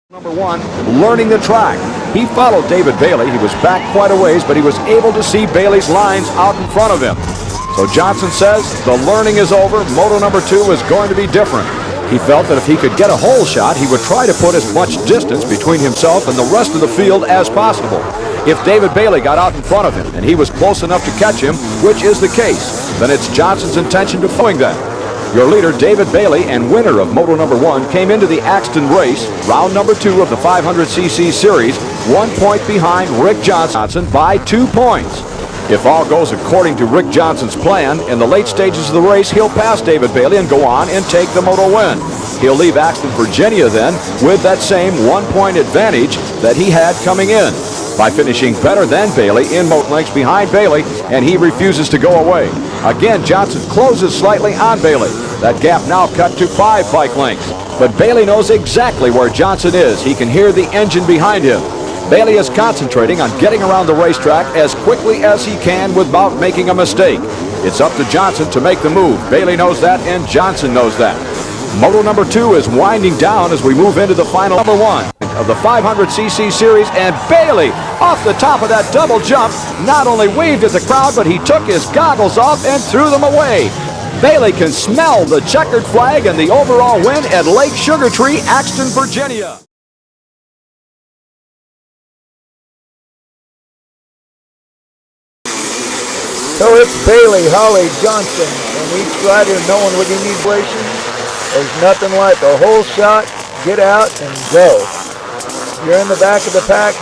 Number one, learning the track. He followed David Bailey. He was back quite a ways, but he was able to see Bailey's lines out in front of him. So Johnson says the learning is over. Moto number 2 is going to be different. He felt that if he could get a hole shot, he would try to put as much distance between himself and the rest of the field as possible. If David Bailey got out in front of him and he was close enough to catch him, which is the case, then it's Johnson's intention to doing that. Your leader, David Bailey, and winner of Moto number 1, came into the Axton race, round number 2 of the 500cc series, 1 point behind Rick Johnson by 2 points. If all goes according to Rick Johnson's plan, in the late stages of the race, he'll pass David Bailey and go on and take the Moto win. He'll leave Axton, Virginia then with that same 1 point advantage that he had coming in by finishing better than Bailey in moto lengths behind Bailey, and he refuses to go away. Again, Johnson closes slightly on Bailey. That gap now cut to 5 bike lengths. But Bailey knows exactly where Johnson is. He can hear the engine behind him. Bailey is concentrating on getting around the racetrack as quickly as he can without making a mistake. It's up to Johnson to make the move. Bailey knows that, and Johnson knows that. Moto number 2 is winding down as we move into the final number 1 of the 500cc series, and Bailey, off the top of that double jump, not only waved at the crowd, but he took his goggles off and threw them away. Bailey can smell the checkered flag and the overall win at Lake Sugar Tree, Axton, Virginia. So it's Bailey, Holly, Johnson, and each rider knowing what he needs racing. There's nothing like a hole shot, get out and go. You're in the back of the pack.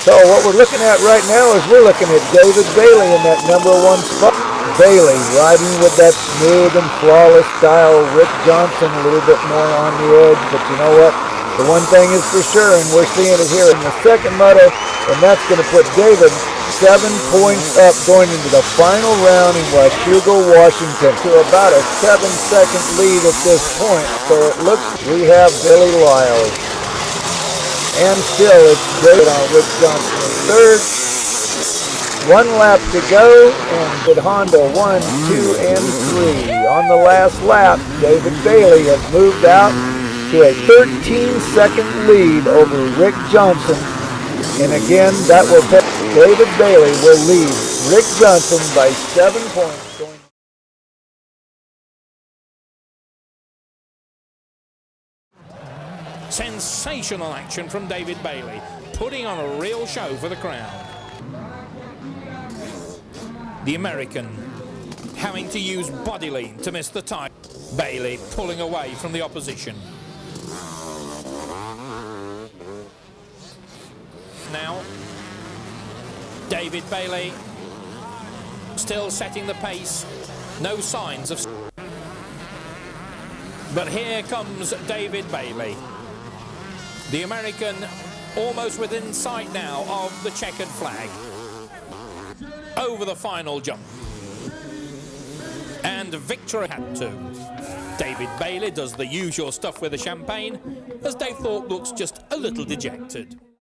So what we're looking at right now is we're looking at David Bailey in that number 1 spot. Bailey riding with that smooth and flawless style. Rick Johnson a little bit more on the edge, but you know what? The one thing is for sure, and we're seeing it here in the second moto, and that's going to put David 7 points up going into the final round in Washougal, Washington, to about a 7-second lead at this point. So it looks we have Billy Lyles. And still it's David on Rick Johnson in third. 1 lap to go, and with Honda 1, 2, and 3. On the last lap, David Bailey has moved out to a 13-second lead over Rick Johnson. And again, that will put David Bailey will lead Rick Johnson by 7 points. Sensational action from David Bailey, putting on a real show for the crowd. The American having to use body lean to miss the time. Bailey pulling away from the opposition. Now, David Bailey still setting the pace. No signs of... But here comes David Bailey. The American almost within sight now of the checkered flag. Over the final jump. And victory had to. David Bailey does the usual stuff with the champagne, as Dave Thorpe looks just a little dejected.